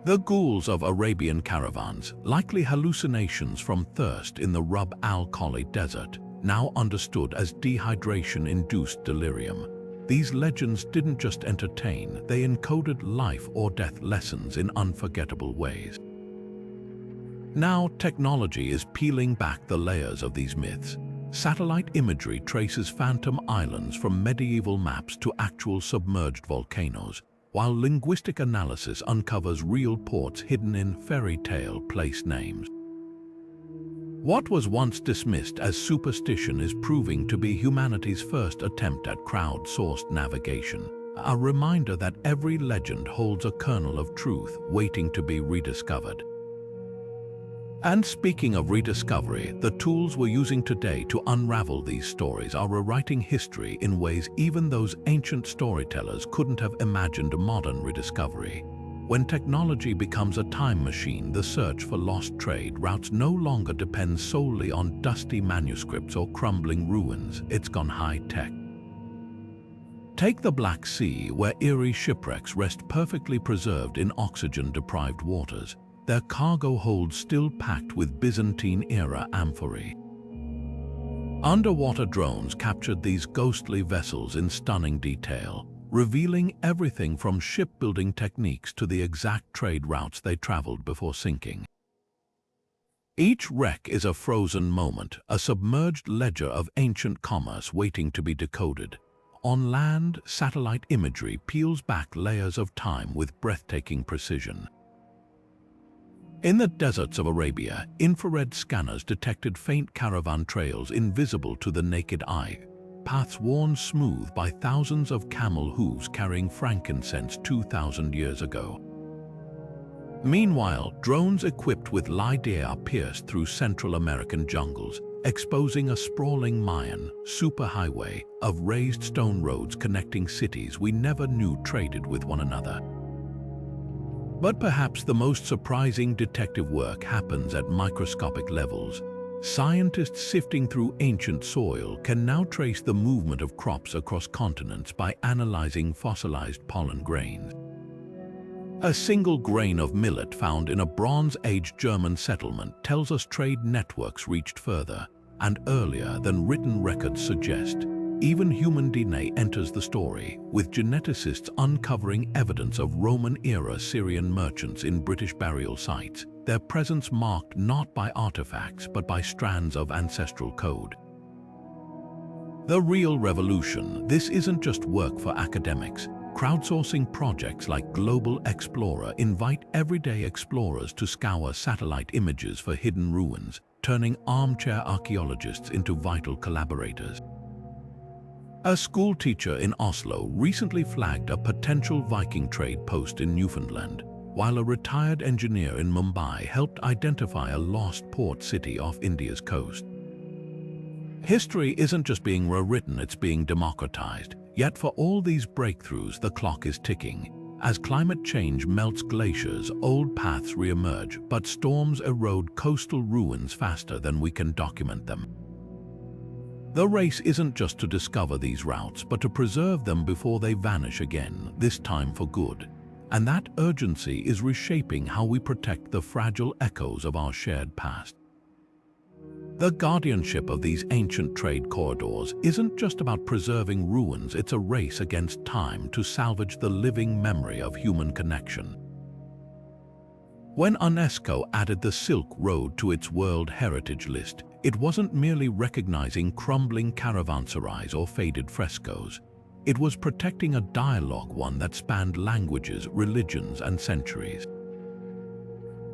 The ghouls of Arabian caravans, likely hallucinations from thirst in the Rub al-Khali desert, now understood as dehydration-induced delirium. These legends didn't just entertain, they encoded life or death lessons in unforgettable ways. Now, technology is peeling back the layers of these myths. Satellite imagery traces phantom islands from medieval maps to actual submerged volcanoes, while linguistic analysis uncovers real ports hidden in fairy tale place names. What was once dismissed as superstition is proving to be humanity's first attempt at crowd-sourced navigation, a reminder that every legend holds a kernel of truth waiting to be rediscovered. And speaking of rediscovery, the tools we're using today to unravel these stories are rewriting history in ways even those ancient storytellers couldn't have imagined. Modern rediscovery. When technology becomes a time machine, the search for lost trade routes no longer depends solely on dusty manuscripts or crumbling ruins. It's gone high-tech. Take the Black Sea, where eerie shipwrecks rest perfectly preserved in oxygen-deprived waters, their cargo holds still packed with Byzantine-era amphorae. Underwater drones captured these ghostly vessels in stunning detail, revealing everything from shipbuilding techniques to the exact trade routes they traveled before sinking. Each wreck is a frozen moment, a submerged ledger of ancient commerce waiting to be decoded. On land, satellite imagery peels back layers of time with breathtaking precision. In the deserts of Arabia, infrared scanners detected faint caravan trails invisible to the naked eye, paths worn smooth by thousands of camel hooves carrying frankincense 2,000 years ago. Meanwhile, drones equipped with lidar pierced through Central American jungles, exposing a sprawling Mayan superhighway of raised stone roads connecting cities we never knew traded with one another. But perhaps the most surprising detective work happens at microscopic levels. Scientists sifting through ancient soil can now trace the movement of crops across continents by analyzing fossilized pollen grains. A single grain of millet found in a Bronze Age German settlement tells us trade networks reached further and earlier than written records suggest. Even human DNA enters the story, with geneticists uncovering evidence of Roman-era Syrian merchants in British burial sites, their presence marked not by artifacts but by strands of ancestral code. The real revolution. This isn't just work for academics. Crowdsourcing projects like Global Explorer invite everyday explorers to scour satellite images for hidden ruins, turning armchair archaeologists into vital collaborators. A schoolteacher in Oslo recently flagged a potential Viking trade post in Newfoundland, while a retired engineer in Mumbai helped identify a lost port city off India's coast. History isn't just being rewritten, it's being democratized. Yet for all these breakthroughs, the clock is ticking. As climate change melts glaciers, old paths re-emerge, but storms erode coastal ruins faster than we can document them. The race isn't just to discover these routes, but to preserve them before they vanish again, this time for good. And that urgency is reshaping how we protect the fragile echoes of our shared past. The guardianship of these ancient trade corridors isn't just about preserving ruins, it's a race against time to salvage the living memory of human connection. When UNESCO added the Silk Road to its World Heritage List, it wasn't merely recognizing crumbling caravanserais or faded frescoes. It was protecting a dialogue, one that spanned languages, religions, and centuries.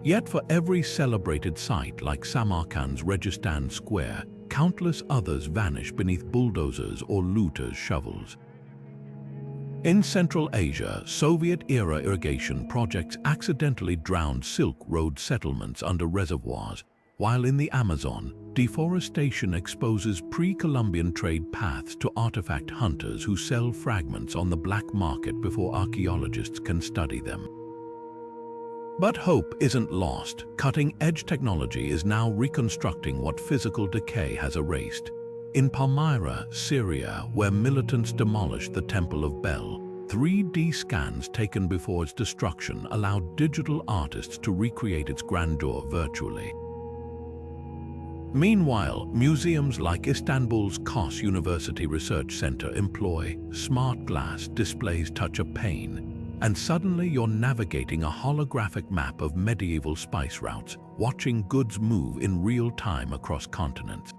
Yet for every celebrated site like Samarkand's Registan Square, countless others vanish beneath bulldozers or looters' shovels. In Central Asia, Soviet-era irrigation projects accidentally drowned Silk Road settlements under reservoirs, while in the Amazon, deforestation exposes pre-Columbian trade paths to artifact hunters who sell fragments on the black market before archaeologists can study them. But hope isn't lost. Cutting-edge technology is now reconstructing what physical decay has erased. In Palmyra, Syria, where militants demolished the Temple of Bel, 3D scans taken before its destruction allowed digital artists to recreate its grandeur virtually. Meanwhile, museums like Istanbul's Kos University Research Center employ smart glass displays touch a pane, and suddenly you're navigating a holographic map of medieval spice routes, watching goods move in real time across continents.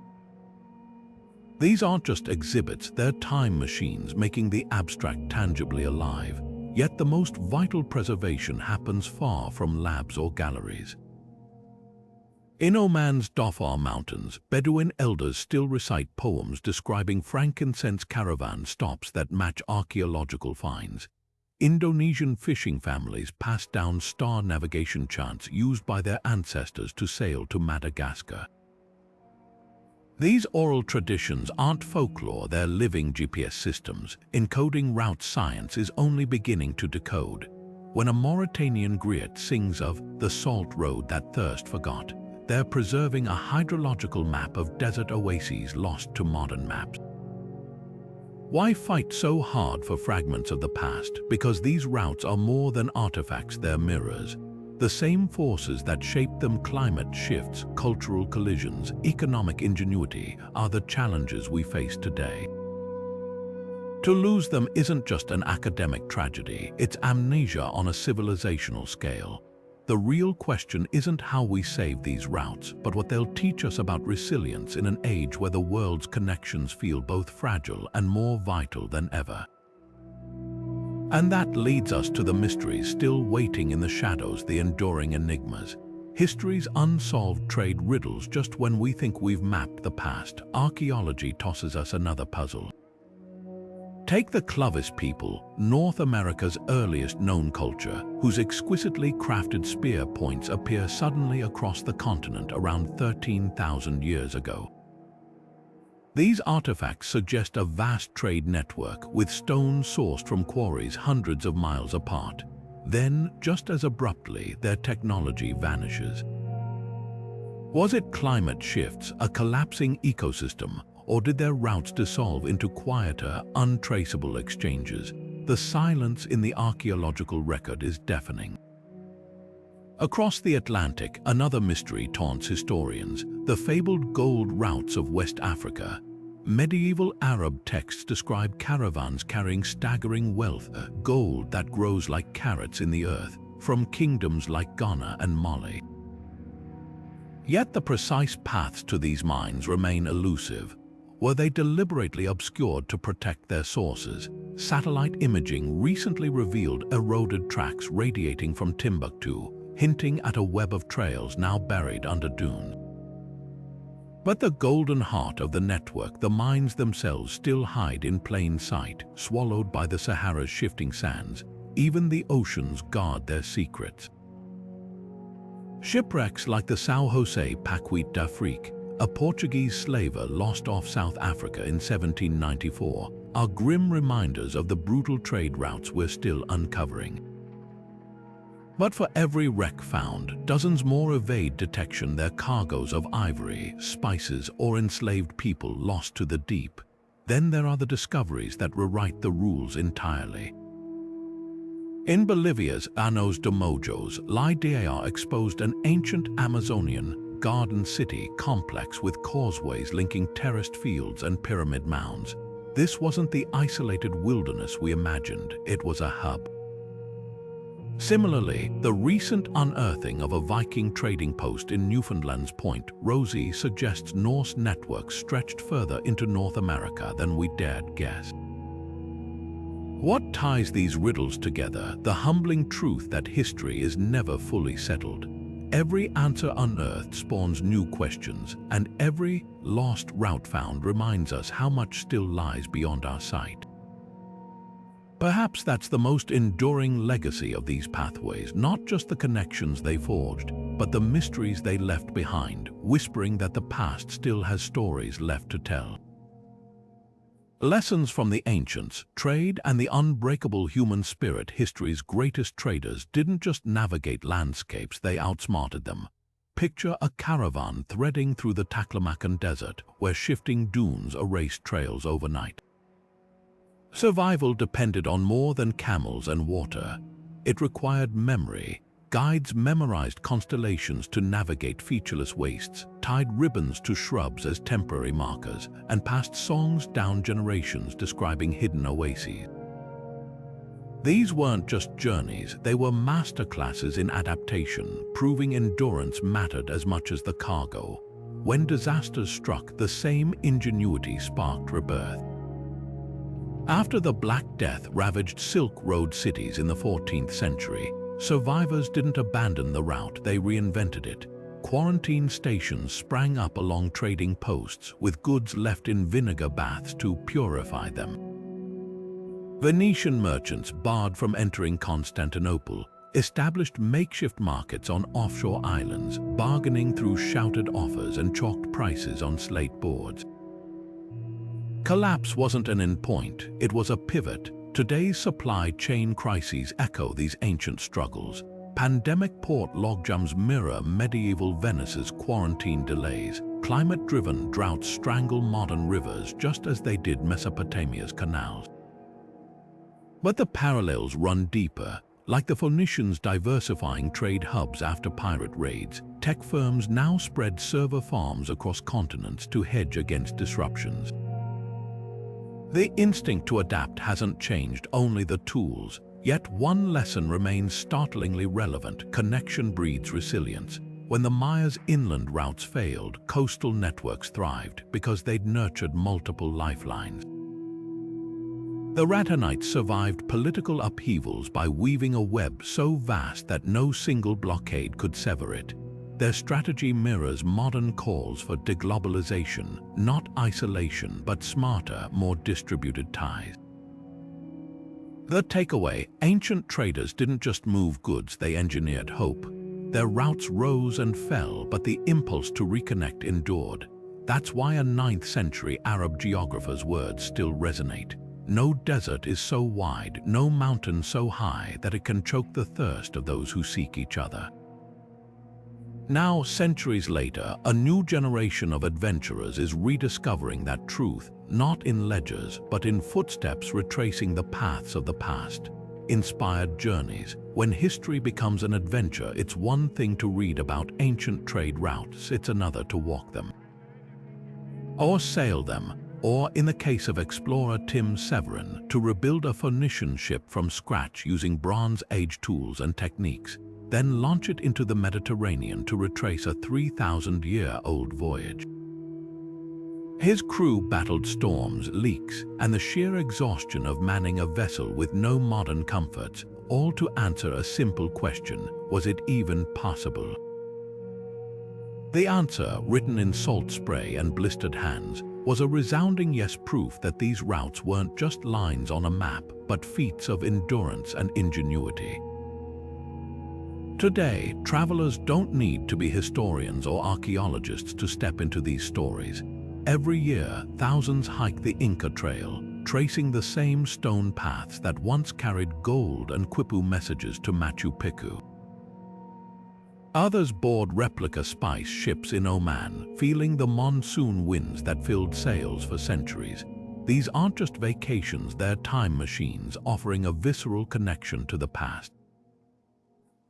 These aren't just exhibits, they're time machines making the abstract tangibly alive. Yet the most vital preservation happens far from labs or galleries. In Oman's Dhofar Mountains, Bedouin elders still recite poems describing frankincense caravan stops that match archaeological finds. Indonesian fishing families pass down star navigation chants used by their ancestors to sail to Madagascar. These oral traditions aren't folklore, they're living GPS systems. Encoding route science is only beginning to decode. When a Mauritanian griot sings of the salt road that thirst forgot, they're preserving a hydrological map of desert oases lost to modern maps. Why fight so hard for fragments of the past? Because these routes are more than artifacts, they're mirrors. The same forces that shaped them, climate shifts, cultural collisions, economic ingenuity, are the challenges we face today. To lose them isn't just an academic tragedy, it's amnesia on a civilizational scale. The real question isn't how we save these routes, but what they'll teach us about resilience in an age where the world's connections feel both fragile and more vital than ever. And that leads us to the mysteries still waiting in the shadows, the enduring enigmas. History's unsolved trade riddles. Just when we think we've mapped the past, archaeology tosses us another puzzle. Take the Clovis people, North America's earliest known culture, whose exquisitely crafted spear points appear suddenly across the continent around 13,000 years ago. These artifacts suggest a vast trade network, with stones sourced from quarries hundreds of miles apart. Then, just as abruptly, their technology vanishes. Was it climate shifts, a collapsing ecosystem, or did their routes dissolve into quieter, untraceable exchanges? The silence in the archaeological record is deafening. Across the Atlantic, another mystery taunts historians: the fabled gold routes of West Africa. Medieval Arab texts describe caravans carrying staggering wealth, gold that grows like carrots in the earth, from kingdoms like Ghana and Mali. Yet the precise paths to these mines remain elusive. Were they deliberately obscured to protect their sources? Satellite imaging recently revealed eroded tracks radiating from Timbuktu, hinting at a web of trails now buried under dune. But the golden heart of the network, the mines themselves, still hide in plain sight, swallowed by the Sahara's shifting sands. Even the oceans guard their secrets. Shipwrecks like the São José Paquete d'Afrique, a Portuguese slaver lost off South Africa in 1794, are grim reminders of the brutal trade routes we're still uncovering. But for every wreck found, dozens more evade detection, their cargoes of ivory, spices, or enslaved people lost to the deep. Then there are the discoveries that rewrite the rules entirely. In Bolivia's Llanos de Mojos, LIDAR exposed an ancient Amazonian garden city complex with causeways linking terraced fields and pyramid mounds. This wasn't the isolated wilderness we imagined, it was a hub. Similarly, the recent unearthing of a Viking trading post in Newfoundland's Point Rosie suggests Norse networks stretched further into North America than we dared guess. What ties these riddles together? The humbling truth that history is never fully settled. Every answer unearthed spawns new questions, and every lost route found reminds us how much still lies beyond our sight. Perhaps that's the most enduring legacy of these pathways, not just the connections they forged, but the mysteries they left behind, whispering that the past still has stories left to tell. Lessons from the ancients, trade, and the unbreakable human spirit. History's greatest traders didn't just navigate landscapes, they outsmarted them. Picture a caravan threading through the Taklamakan Desert, where shifting dunes erased trails overnight. Survival depended on more than camels and water. It required memory. Guides memorized constellations to navigate featureless wastes, tied ribbons to shrubs as temporary markers, and passed songs down generations describing hidden oases. These weren't just journeys, they were masterclasses in adaptation, proving endurance mattered as much as the cargo. When disasters struck, the same ingenuity sparked rebirth. After the Black Death ravaged Silk Road cities in the 14th century, survivors didn't abandon the route, they reinvented it. Quarantine stations sprang up along trading posts, with goods left in vinegar baths to purify them. Venetian merchants, barred from entering Constantinople, established makeshift markets on offshore islands, bargaining through shouted offers and chalked prices on slate boards. Collapse wasn't an endpoint, it was a pivot. Today's supply chain crises echo these ancient struggles. Pandemic port logjams mirror medieval Venice's quarantine delays. Climate-driven droughts strangle modern rivers just as they did Mesopotamia's canals. But the parallels run deeper. Like the Phoenicians diversifying trade hubs after pirate raids, tech firms now spread server farms across continents to hedge against disruptions. The instinct to adapt hasn't changed, only the tools. Yet one lesson remains startlingly relevant: connection breeds resilience. When the Maya's inland routes failed, coastal networks thrived because they'd nurtured multiple lifelines. The Ratanites survived political upheavals by weaving a web so vast that no single blockade could sever it. Their strategy mirrors modern calls for deglobalization, not isolation, but smarter, more distributed ties. The takeaway: ancient traders didn't just move goods, they engineered hope. Their routes rose and fell, but the impulse to reconnect endured. That's why a 9th century Arab geographer's words still resonate. No desert is so wide, no mountain so high that it can choke the thirst of those who seek each other. Now, centuries later, a new generation of adventurers is rediscovering that truth, not in ledgers, but in footsteps retracing the paths of the past. Inspired journeys. When history becomes an adventure, it's one thing to read about ancient trade routes, it's another to walk them. Or sail them. Or, in the case of explorer Tim Severin, to rebuild a Phoenician ship from scratch using Bronze Age tools and techniques, then launch it into the Mediterranean to retrace a 3,000-year-old voyage. His crew battled storms, leaks, and the sheer exhaustion of manning a vessel with no modern comforts, all to answer a simple question: was it even possible? The answer, written in salt spray and blistered hands, was a resounding yes, proof that these routes weren't just lines on a map, but feats of endurance and ingenuity. Today, travelers don't need to be historians or archaeologists to step into these stories. Every year, thousands hike the Inca Trail, tracing the same stone paths that once carried gold and quipu messages to Machu Picchu. Others board replica spice ships in Oman, feeling the monsoon winds that filled sails for centuries. These aren't just vacations, they're time machines offering a visceral connection to the past.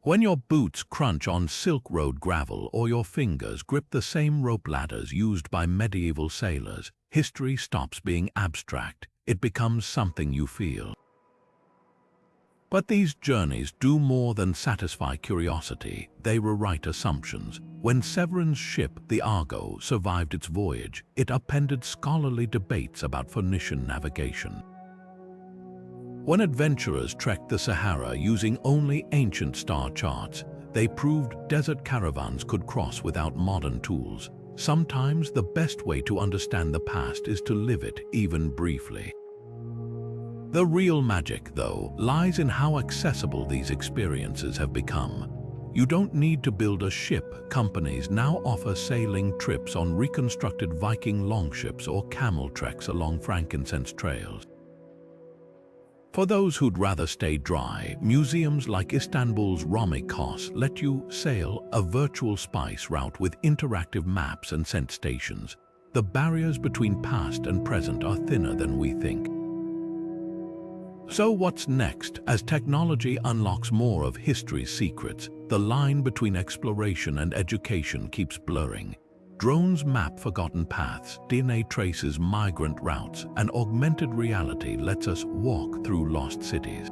When your boots crunch on Silk Road gravel or your fingers grip the same rope ladders used by medieval sailors, history stops being abstract. It becomes something you feel. But these journeys do more than satisfy curiosity, they rewrite assumptions. When Severin's ship, the Argo, survived its voyage, it upended scholarly debates about Phoenician navigation. When adventurers trekked the Sahara using only ancient star charts, they proved desert caravans could cross without modern tools. Sometimes the best way to understand the past is to live it, even briefly. The real magic, though, lies in how accessible these experiences have become. You don't need to build a ship. Companies now offer sailing trips on reconstructed Viking longships or camel treks along frankincense trails. For those who'd rather stay dry, museums like Istanbul's Remixing let you sail a virtual spice route with interactive maps and scent stations. The barriers between past and present are thinner than we think. So what's next? As technology unlocks more of history's secrets, the line between exploration and education keeps blurring. Drones map forgotten paths, DNA traces migrant routes, and augmented reality lets us walk through lost cities.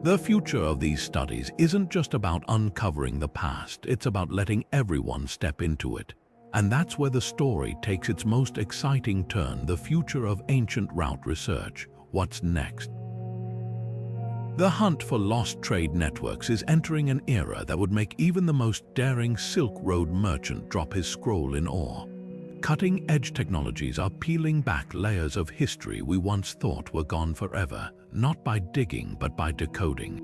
The future of these studies isn't just about uncovering the past, it's about letting everyone step into it. And that's where the story takes its most exciting turn, the future of ancient route research. What's next? The hunt for lost trade networks is entering an era that would make even the most daring Silk Road merchant drop his scroll in awe. Cutting-edge technologies are peeling back layers of history we once thought were gone forever, not by digging but by decoding.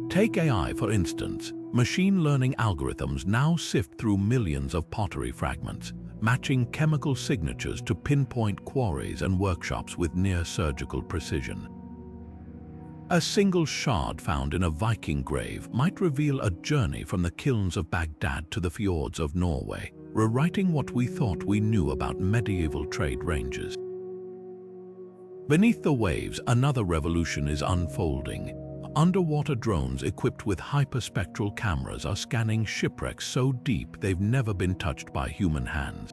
Take AI, for instance. Machine learning algorithms now sift through millions of pottery fragments, matching chemical signatures to pinpoint quarries and workshops with near-surgical precision. A single shard found in a Viking grave might reveal a journey from the kilns of Baghdad to the fjords of Norway, rewriting what we thought we knew about medieval trade ranges. Beneath the waves, another revolution is unfolding. Underwater drones equipped with hyperspectral cameras are scanning shipwrecks so deep they've never been touched by human hands.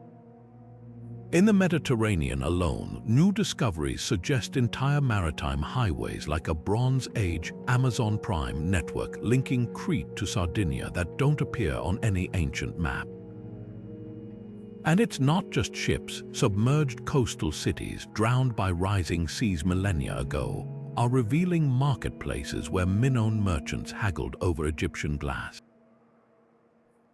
In the Mediterranean alone, new discoveries suggest entire maritime highways like a Bronze Age Amazon Prime network linking Crete to Sardinia that don't appear on any ancient map. And it's not just ships. Submerged coastal cities, drowned by rising seas millennia ago, are revealing marketplaces where Minoan merchants haggled over Egyptian glass.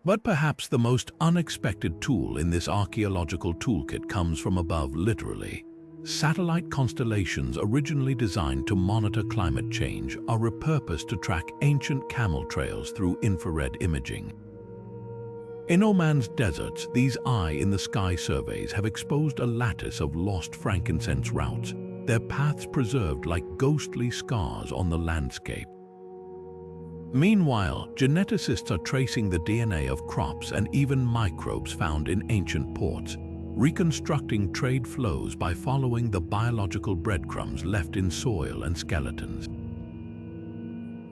But perhaps the most unexpected tool in this archaeological toolkit comes from above, literally. Satellite constellations originally designed to monitor climate change are repurposed to track ancient camel trails through infrared imaging. In Oman's deserts, these eye-in-the-sky surveys have exposed a lattice of lost frankincense routes, their paths preserved like ghostly scars on the landscape. Meanwhile, geneticists are tracing the DNA of crops and even microbes found in ancient ports, reconstructing trade flows by following the biological breadcrumbs left in soil and skeletons.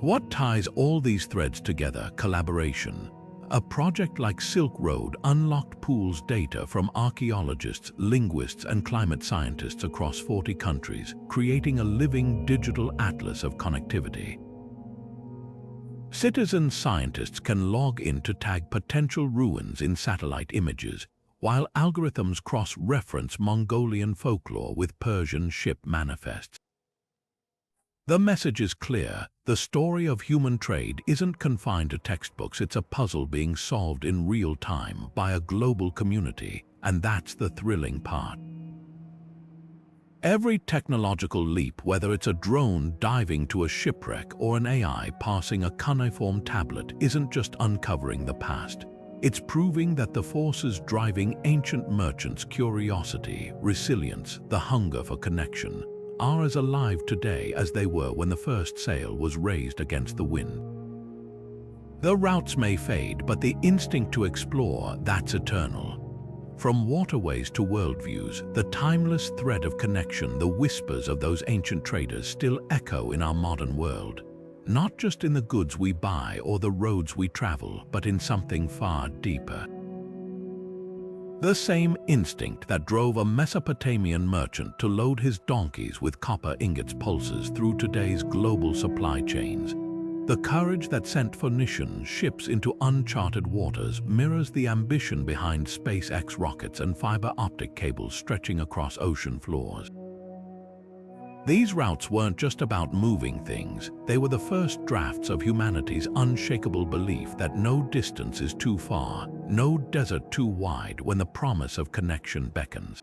What ties all these threads together? Collaboration. A project like Silk Road unlocked pools data from archaeologists, linguists, and climate scientists across 40 countries, creating a living digital atlas of connectivity. Citizen scientists can log in to tag potential ruins in satellite images, while algorithms cross-reference Mongolian folklore with Persian ship manifests. The message is clear. The story of human trade isn't confined to textbooks. It's a puzzle being solved in real time by a global community, and that's the thrilling part. Every technological leap, whether it's a drone diving to a shipwreck or an AI passing a cuneiform tablet, isn't just uncovering the past. It's proving that the forces driving ancient merchants' curiosity, resilience, the hunger for connection, are as alive today as they were when the first sail was raised against the wind. The routes may fade, but the instinct to explore, that's eternal. From waterways to worldviews, the timeless thread of connection, the whispers of those ancient traders still echo in our modern world. Not just in the goods we buy or the roads we travel, but in something far deeper. The same instinct that drove a Mesopotamian merchant to load his donkeys with copper ingots pulses through today's global supply chains. The courage that sent Phoenician ships into uncharted waters mirrors the ambition behind SpaceX rockets and fiber optic cables stretching across ocean floors. These routes weren't just about moving things. They were the first drafts of humanity's unshakable belief that no distance is too far, no desert too wide when the promise of connection beckons.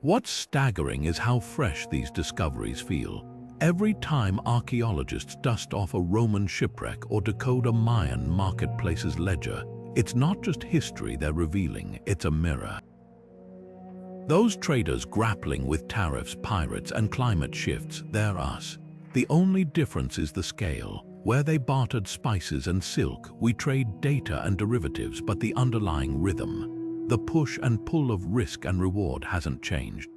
What's staggering is how fresh these discoveries feel. Every time archaeologists dust off a Roman shipwreck or decode a Mayan marketplace's ledger, it's not just history they're revealing, it's a mirror. Those traders grappling with tariffs, pirates, and climate shifts, they're us. The only difference is the scale. Where they bartered spices and silk, we trade data and derivatives, but the underlying rhythm, the push and pull of risk and reward hasn't changed.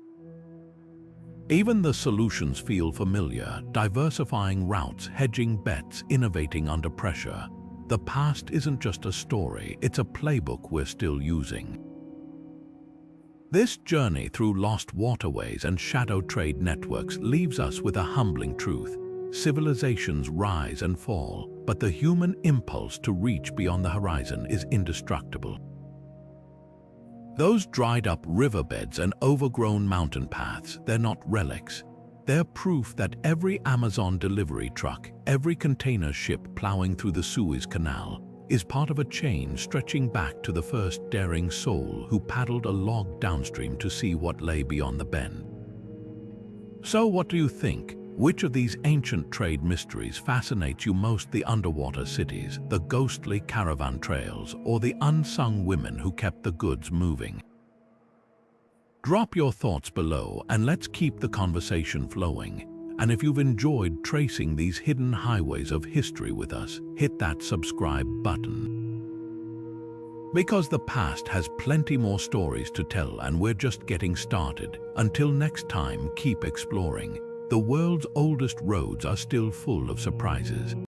Even the solutions feel familiar, diversifying routes, hedging bets, innovating under pressure. The past isn't just a story, it's a playbook we're still using. This journey through lost waterways and shadow trade networks leaves us with a humbling truth. Civilizations rise and fall, but the human impulse to reach beyond the horizon is indestructible. Those dried-up riverbeds and overgrown mountain paths, they're not relics. They're proof that every Amazon delivery truck, every container ship plowing through the Suez Canal, is part of a chain stretching back to the first daring soul who paddled a log downstream to see what lay beyond the bend. So what do you think? Which of these ancient trade mysteries fascinates you most? The underwater cities, the ghostly caravan trails, or the unsung women who kept the goods moving? Drop your thoughts below and let's keep the conversation flowing. And if you've enjoyed tracing these hidden highways of history with us, hit that subscribe button. Because the past has plenty more stories to tell and we're just getting started. Until next time, keep exploring. The world's oldest roads are still full of surprises.